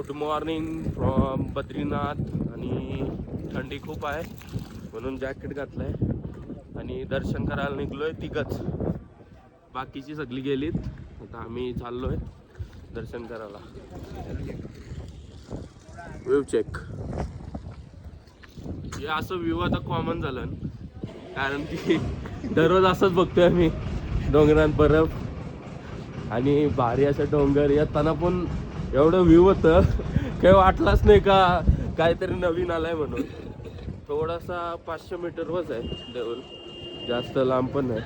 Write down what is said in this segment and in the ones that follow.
Good morning from Badrinath. आणि थंडी खूप आहे म्हणून जॅकेट घातलंय आणि दर्शन करायला निघलोय तिघच. बाकीची सगळी गेलीत. आता आम्ही चाललोय दर्शन करायला. View check. हे असं व्ह्यू आता कॉमन झालं कारण की दररोज असंच बघतोय आम्ही. डोंगरात बर्फ आणि भारी असं डोंगर. येताना पण एवढं व्ह्यू होतं काही वाटलाच नाही का काहीतरी नवीन आलाय म्हणून. थोडासा 500 मीटरवरच आहे देऊळ, जास्त लांब पण नाही.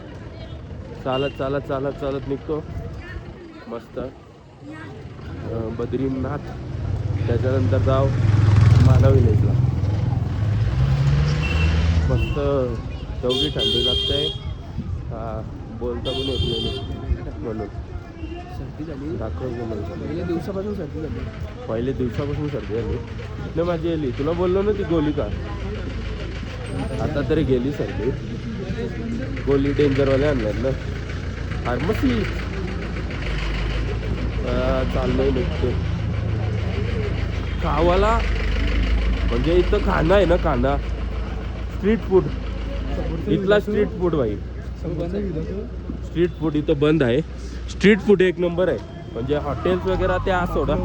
चालत चालत चालत चालत निघतो मस्त बद्रीनाथ. त्याच्यानंतर जाऊ माना विलेजला. मस्त तेवढी थंडी लागते बोलता पण येत नाही म्हणून. सर्दी झाली पहिल्या दिवसापासून सर्दी झाली. पहिले दिवसापासून सर्दी झाली नाही माझी आली. तुला बोललो ना ती गोली का आता तरी गेली सर्दी. गोली डेंजरवाले आणल्यात ना फार्मसी. चाललंय निघते गावाला. म्हणजे इथं खाना आहे ना, खाना स्ट्रीट फूड. इथला स्ट्रीट फूड भाई. स्ट्रीट फूड इथं बंद आहे. स्ट्रीट फूड एक नंबर आहे. म्हणजे हॉटेल्स वगैरे त्या सोडा,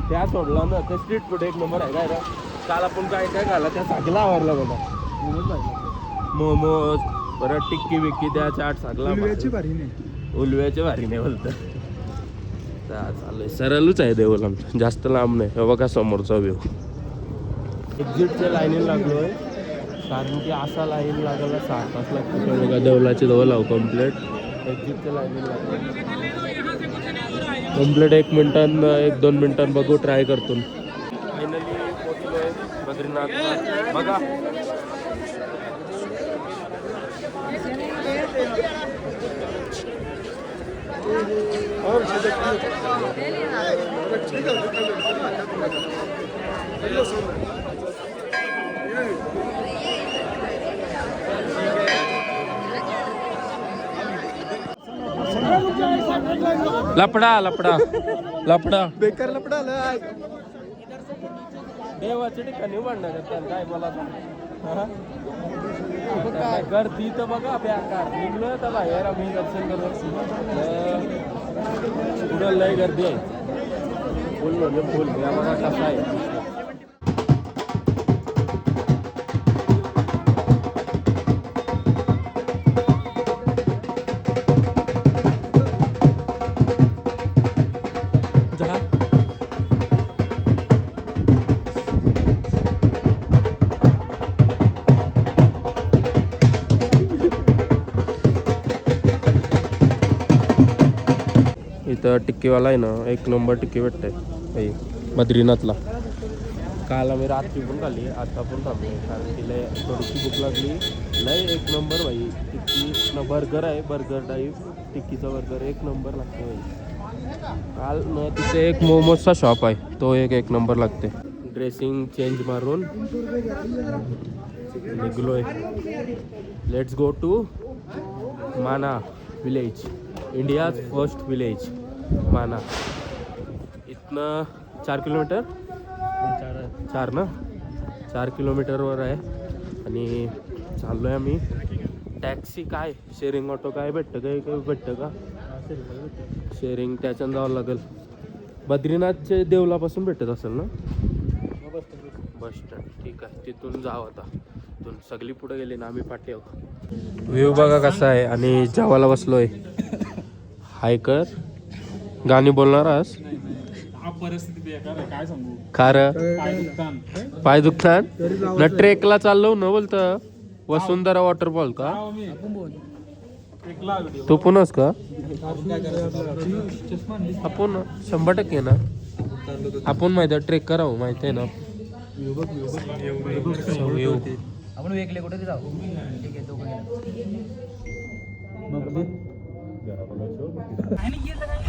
त्या सोडला ना ते स्ट्रीट फूड एक नंबर आहे. काय रे काल आपण काय काय खाल्ला त्या सगळा आवडला बघा. मोमोज परत टिक्की विक्की त्या चाट सगळा. उलव्याची भारी नाही बोलतं. चाललंय सरळच आहे देऊळ आमचं, जास्त लांब नाही. हे बघा समोरचा व्ह्यू. एक्झिटच्या लाईनीला लागलोय कारण की असा लाईन लागायला 6 तास लागतो. बघा देवळाची जवळ लाव कम्प्लीट. एक्झिटच्या लाईनीला लागलो कम्प्लीट. 1 मिनिटां 1-2 मिनिटां बघू ट्राय करतो. फायनली पोचलोय बद्रीनाथला. बघा लपडा लपडा लपडा बेकार लपडा आला. देवाच्या ठिकाणी म्हणणार काय मला गर्दी तर बघा बेकार. निघलो तर बाहेर आम्ही दर्शन करू. पुढं लय गर्दी आहे. फुल म्हणजे फुल. या बघा कसा आहे. इथं टिक्कीवाला आहे ना, एक नंबर टिक्की भेटते बद्रीनाथला. काल आम्ही रात्री पण खाल्ली, आता पण थांबली कारण तिला थोडीशी भूक लागली. लय एक नंबर भाई टिक्की. बर्गर आहे, बर्गर टाईप टिक्कीचा बर्गर एक नंबर लागते भाई. काल न तिथे एक मोमोजचा शॉप आहे, तो एक नंबर लागते. ड्रेसिंग चेंज मारून निघलोय. लेट्स गो टू माना विलेज, इंडियाज फर्स्ट विलेज माना. इथनं 4 किलोमीटर 4 किलोमीटरवर आहे. आणि चाललो आहे आम्ही. टॅक्सी काय शेअरिंग ऑटो काय भेटतं काही भेटतं का शेअरिंग? त्याच्यानं जावं लागेल. बद्रीनाथचे देवलापासून भेटत असेल ना बस स्टँड. ठीक आहे तिथून जाऊ. आता तिथून सगळी पुढे गेली ना आम्ही पाठी आहोत. व्ह्यू बघा कसा आहे. आणि जेवायला बसलोय. हाय कर गाणी बोलणार आज. परिस्थिती बेकार आहे काय सांगू. खार पाय दुखतात ना. ट्रेकला चाललो न बोलतं. वसुंधरा वॉटरफॉल का तू पुनच का? आपण 100% ना आपण माहिती आहे ट्रेक करावं माहिती आहे ना. आपण वेगळे कुठे जाऊ.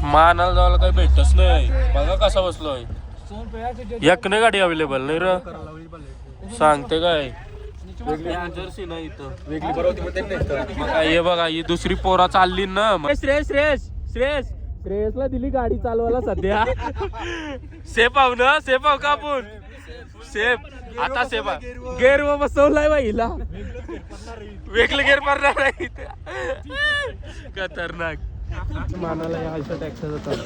मानाला जायला काही भेटतच नाही. बघा कसा बसलोय. एक नाही गाडी अवेलेबल नाही र. सांगते काय जर्सी नाही इथं. हे बघा ही दुसरी पोरा चालली ना. श्रेयस श्रेयस श्रेयस श्रेयसला दिली गाडी चालवायला सध्या. सेफ आहो ना, सेफ आहो का आपण? सेफ आता सेफ गेअर व बसवलाय बाईला, वेगळे गेअर मारणार नाही. खतरनाक. मानाला या अशा टॅक्स जातात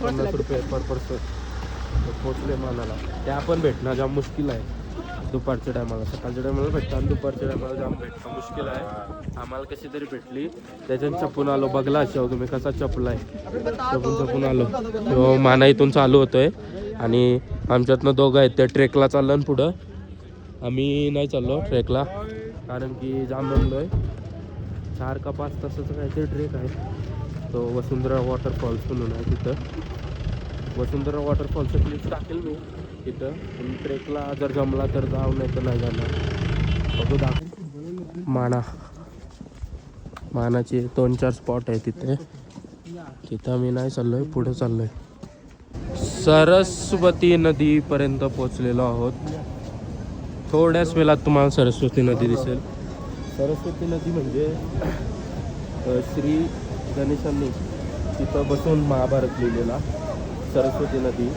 50 रुपये पर पर्सन. पोचले मानाला, त्या पण भेटणं जाम मुश्किल आहे. दुपारच्या टायमाला, सकाळच्या टायमाला भेटतं आणि दुपारच्या टायमाला जाम भेटणं मुश्किल आहे. आम्हाला कशी तरी भेटली, त्याच्यानं चपून आलो. बघला अशा तुम्ही कसा चपलाय, चपून आलो. तो माना इथून चालू होतोय आणि आमच्यातनं दोघं आहेत ते ट्रेकला चाललं आणि पुढं आम्ही नाही चाललो ट्रेकला, कारण की जाम जमलोय. 4 का 5 तासाचं काहीतरी ट्रेक आहे. तो वसुंधरा वॉटरफॉल्स म्हणून आहे. तिथं वसुंधरा वॉटरफॉलचं क्लिप टाकेल मी तिथं. पण ट्रेकला जर जमला तर जाऊ, नाही तर नाही जाणार. बघू दाखव. मानाचे 2-4 स्पॉट आहे तिथे. तिथं मी नाही चाललोय, पुढे चाललोय. सरस्वती नदीपर्यंत पोचलेलो आहोत. थोड्याच वेळात तुम्हाला सरस्वती नदी दिसेल. सरस्वती नदी म्हणजे श्री गणेशांनी तिथं बसून महाभारत लिहिलेला सरस्वती नदी,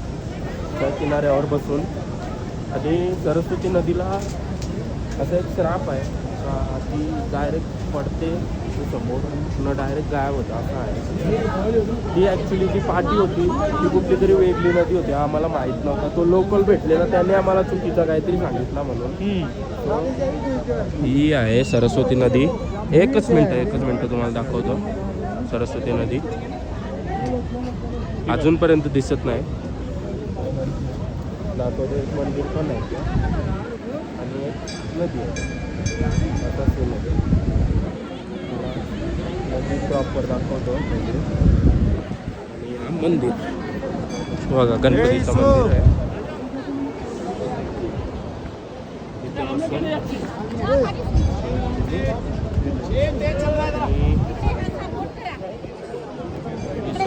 त्या किनाऱ्यावर बसून. आणि सरस्वती नदीला असं एक श्राप आहे का ती डायरेक्ट पडते समोर, पुन्हा डायरेक्ट गायब होतं असं आहे. ती ॲक्च्युली जी पाटी होती ती कुठली तरी वेगळी नदी होती, आम्हाला माहीत नव्हता. तो लोकल भेटलेला, त्याने आम्हाला चुकीचा काहीतरी सांगितला म्हणून. ही आहे सरस्वती नदी. एकच मिनटं तुम्हाला दाखवतो. सरस्वती नदी अजूनपर्यंत दिसत नाही. दाखवतो. एक मंदिर पण आहे आणि एक नदी आहे. आता नदी प्रॉपर दाखवतो मंदिर. आणि हा मंदिर बघा, गणपतीचं मंदिर आहे. इथे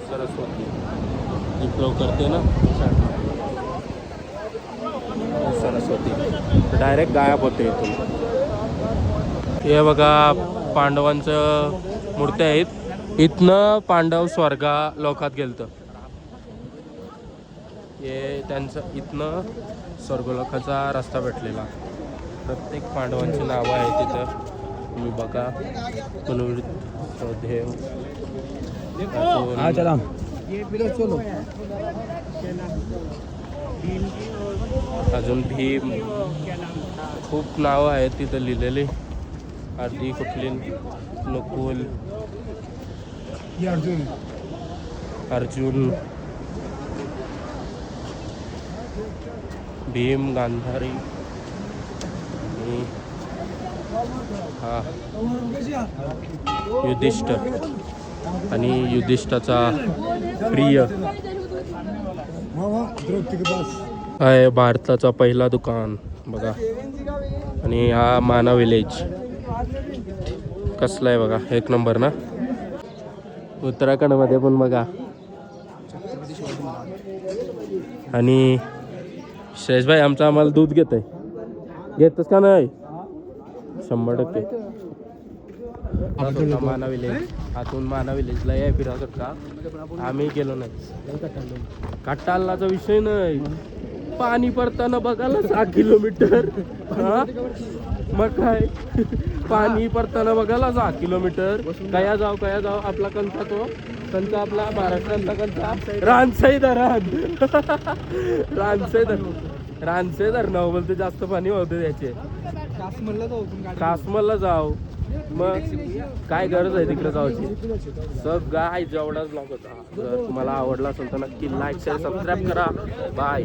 सरस्वती फ्लो करते ना, सरस्वती डायरेक्ट गायब होते इथून. हे बघा पांडवांचं मूर्त्या आहेत. इथनं पांडव स्वर्गा लोकात गेलतं. हे त्यांचं इथनं स्वर्गलोकाचा रस्ता भेटलेला. प्रत्येक पांडवांची नावं आहेत तिथं. तुम्ही बघा, देव अजून भीम, खूप नावं आहेत तिथं लिहिलेली. अर्धी कुठली, नकुल, अर्जुन, भीम, गांधारी आणि हा युधिष्ठिर. आणि युधिष्ठाचा प्रिय आहे भारताचा पहिला दुकान बघा. आणि हा माना विलेज कसला आहे बघा, एक नंबर ना. उत्तराखंडमध्ये पण बघा. आणि श्रेयसभाई आमचा आम्हाला दूध घेतच का नाही? 100%. माना विलेज, आतून माना विलेजला या फिरा शकता. आम्ही गेलो नाही. कट्टालाचा विषय नाही, पाणी पडताना बघायला 6 किलोमीटर. हा मग काय, पाणी पडताना बघायला 6 किलोमीटर. कया जाऊ आपला कंचा, तो कंचा आपला महाराष्ट्रातला कंचा रानसाई धरण. रानसाई धरणावर बोलते जास्त पाणी होते त्याचे. कासमलला जाऊ, मग काय गरज आहे तिकडे जायची. सगळा जेवढाच ब्लॉग होता. जर तुम्हाला आवडला असेल तर नक्की लाईक, शेअर, सबस्क्राईब करा. बाय.